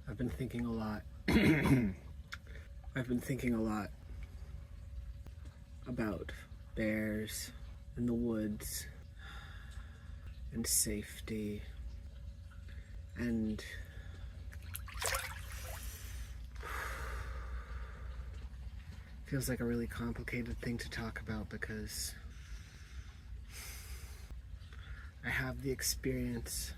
I've been thinking a lot. I've been thinking a lot about bears in the woods and safety and feels like a really complicated thing to talk about because I have the experience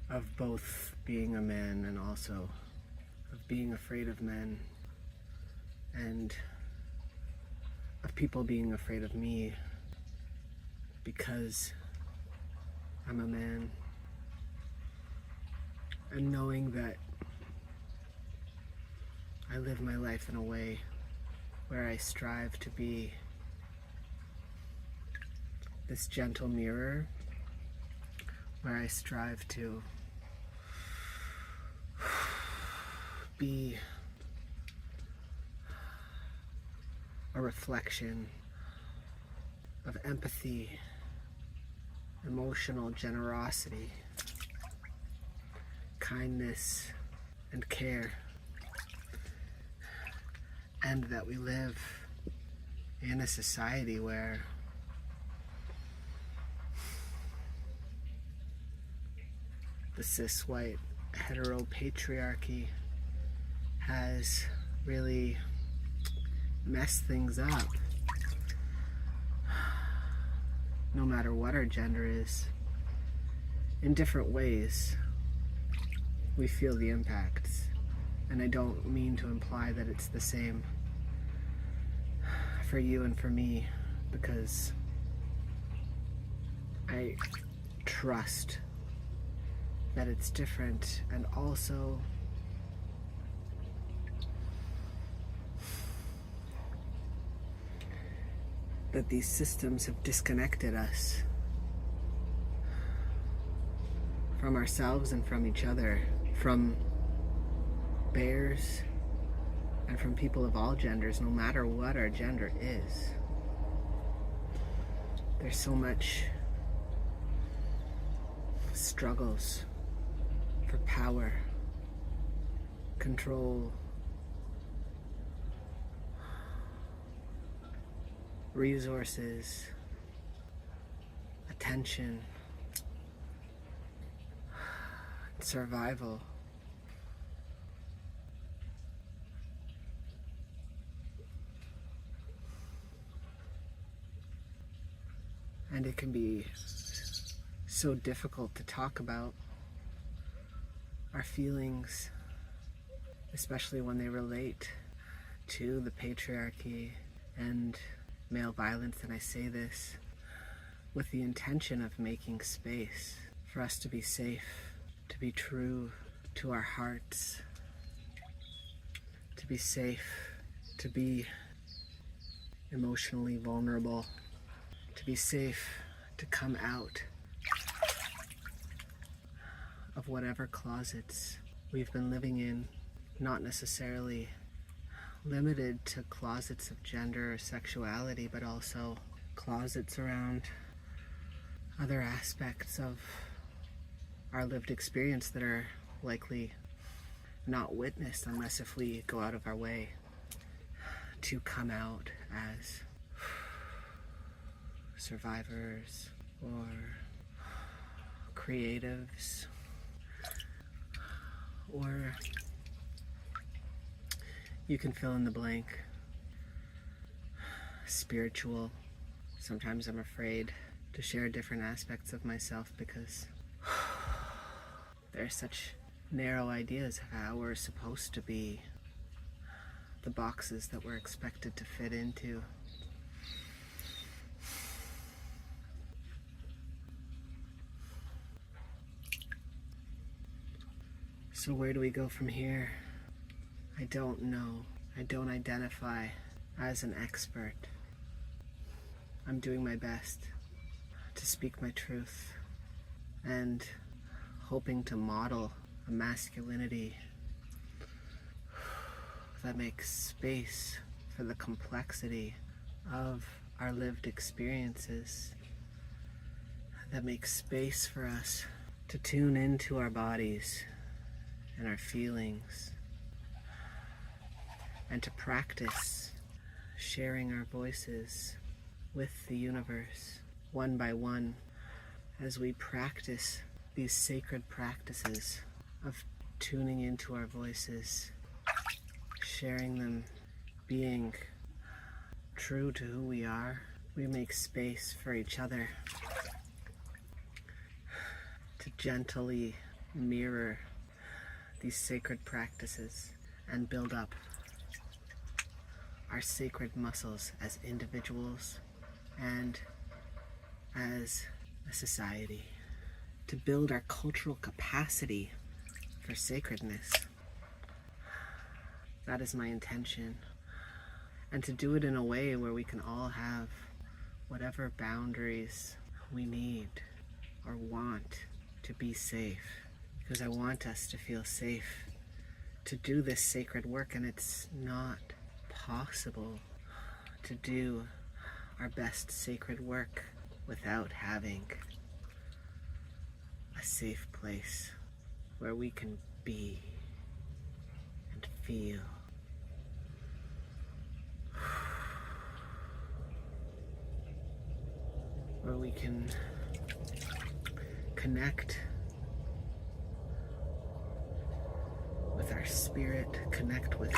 of both being a man and also of being afraid of men and of people being afraid of me because I'm a man, and knowing that I live my life in a way where I strive to be this gentle mirror, where I strive to be a reflection of empathy, emotional generosity, kindness, and care, and that we live in a society where the cis white heteropatriarchy has really messed things up. No matter what our gender is, in different ways, we feel the impacts. And I don't mean to imply that it's the same for you and for me, because I trust that it's different, and also that these systems have disconnected us from ourselves and from each other, from bears and from people of all genders, no matter what our gender is. There's so much struggles for power, control, resources, attention, survival. And it can be so difficult to talk about our feelings, especially when they relate to the patriarchy and male violence. And I say this with the intention of making space for us to be safe, to be true to our hearts, to be safe, to be emotionally vulnerable, to be safe, to come out of whatever closets we've been living in, not necessarily limited to closets of gender or sexuality, but also closets around other aspects of our lived experience that are likely not witnessed unless if we go out of our way to come out as survivors or creatives, or you can fill in the blank. Spiritual. Sometimes I'm afraid to share different aspects of myself because there are such narrow ideas of how we're supposed to be, the boxes that we're expected to fit into. So where do we go from here? I don't know. I don't identify as an expert. I'm doing my best to speak my truth and hoping to model a masculinity that makes space for the complexity of our lived experiences, that makes space for us to tune into our bodies and our feelings, and to practice sharing our voices with the universe one by one as we practice these sacred practices of tuning into our voices, sharing them, being true to who we are. We make space for each other to gently mirror these sacred practices and build up our sacred muscles as individuals and as a society, to build our cultural capacity for sacredness. That is my intention. And to do it in a way where we can all have whatever boundaries we need or want to be safe. Because I want us to feel safe to do this sacred work, and it's not possible to do our best sacred work without having a safe place where we can be and feel. Where we can connect with our spirit, connect with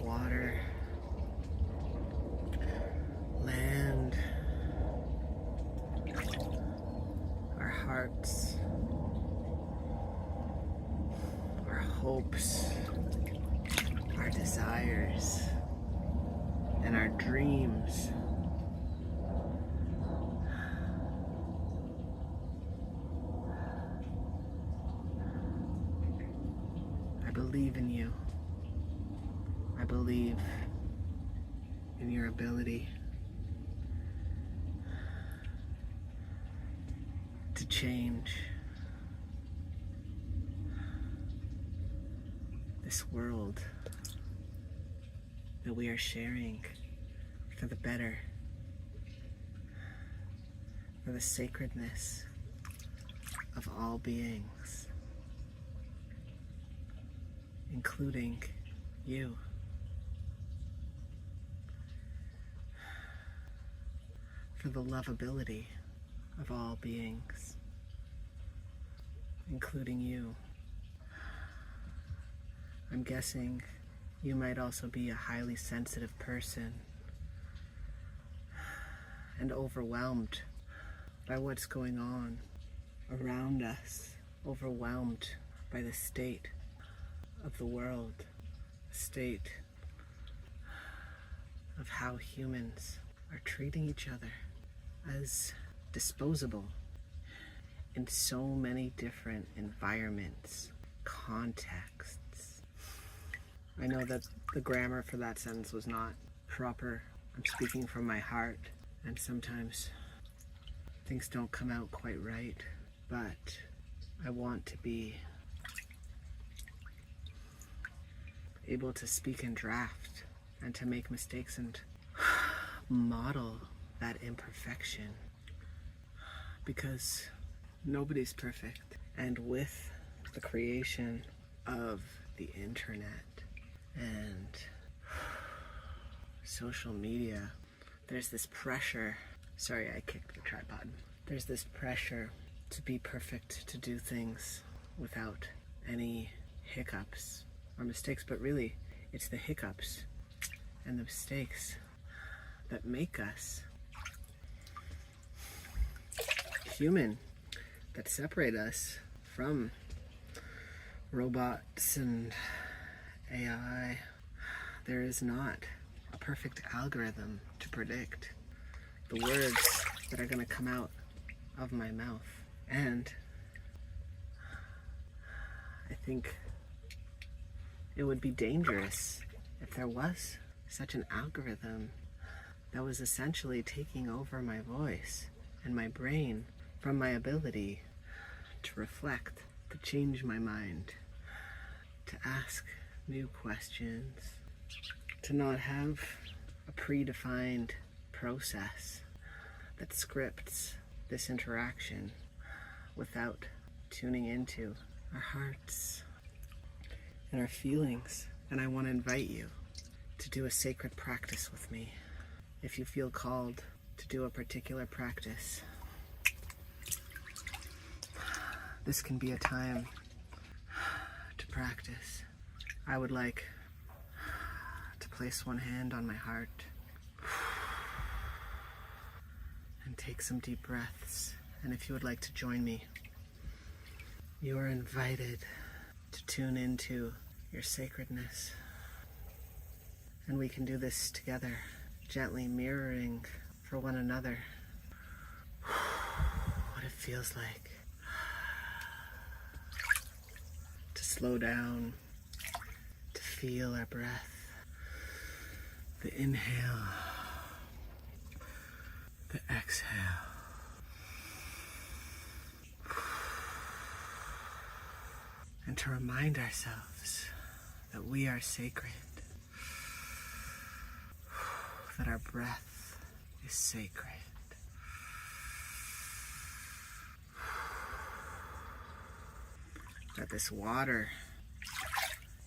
water, land, our hearts, our hopes, our desires, and our dreams. I believe in you. I believe in your ability to change this world that we are sharing for the better, for the sacredness of all beings, including you. For the lovability of all beings, including you. I'm guessing you might also be a highly sensitive person and overwhelmed by what's going on around us, overwhelmed by the state of the world, the state of how humans are treating each other as disposable in so many different environments, contexts. I know that the grammar for that sentence was not proper. I'm speaking from my heart, and sometimes things don't come out quite right, but I want to be able to speak in draft and to make mistakes and model that imperfection, because nobody's perfect. And with the creation of the internet and social media, there's this pressure. Sorry, I kicked the tripod. There's this pressure to be perfect, to do things without any hiccups or mistakes, but really it's the hiccups and the mistakes that make us human, that separate us from robots and AI. There is not a perfect algorithm to predict the words that are going to come out of my mouth. And I think it would be dangerous if there was such an algorithm that was essentially taking over my voice and my brain from my ability to reflect, to change my mind, to ask new questions, to not have a predefined process that scripts this interaction without tuning into our hearts and our feelings. And I want to invite you to do a sacred practice with me. If you feel called to do a particular practice, this can be a time to practice. I would like to place one hand on my heart and take some deep breaths. And if you would like to join me, you are invited to tune into your sacredness. And we can do this together, gently mirroring for one another what it feels like to slow down, to feel our breath, the inhale, the exhale. And to remind ourselves that we are sacred, that our breath is sacred. That this water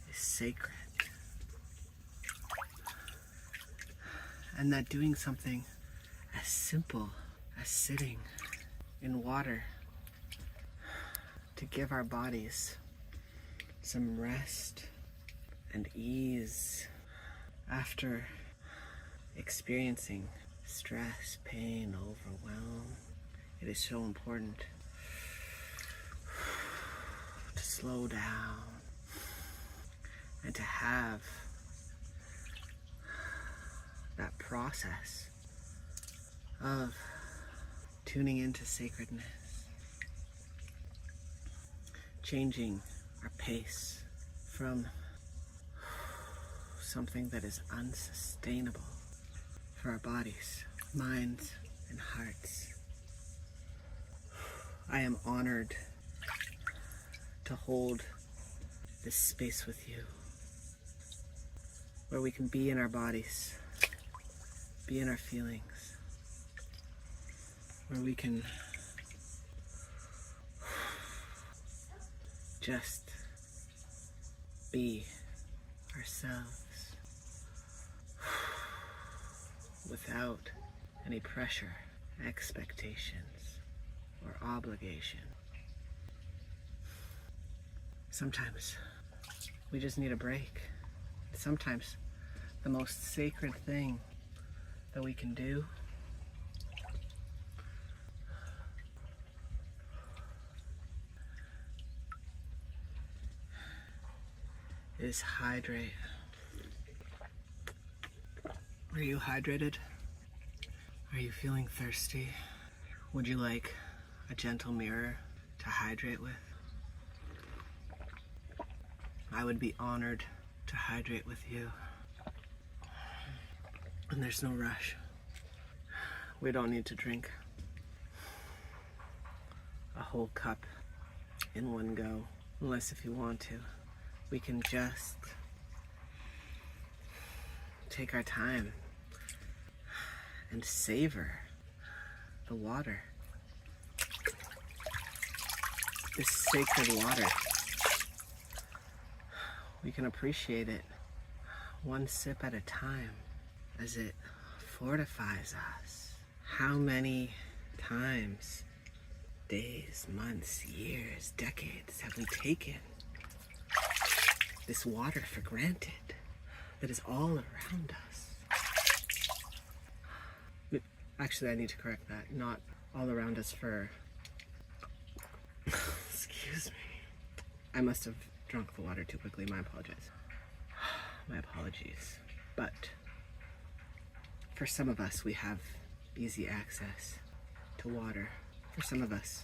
is sacred. And that doing something as simple as sitting in water to give our bodies some rest and ease after experiencing stress, pain, overwhelm. It is so important to slow down and to have that process of tuning into sacredness, changing our pace from something that is unsustainable for our bodies, minds, and hearts. I am honored to hold this space with you, where we can be in our bodies, be in our feelings, where we can just be ourselves without any pressure, expectations, or obligation. Sometimes we just need a break. Sometimes the most sacred thing that we can do is hydrate. Are you hydrated? Are you feeling thirsty? Would you like a gentle mirror to hydrate with? I would be honored to hydrate with you. And there's no rush. We don't need to drink a whole cup in one go, unless if you want to. We can just take our time and savor the water. This sacred water. We can appreciate it one sip at a time as it fortifies us. How many times, days, months, years, decades have we taken this water for granted that is all around us? Actually, I need to correct that. Not all around us for... Excuse me. I must have drunk the water too quickly. My apologies. My apologies. But for some of us, we have easy access to water. For some of us,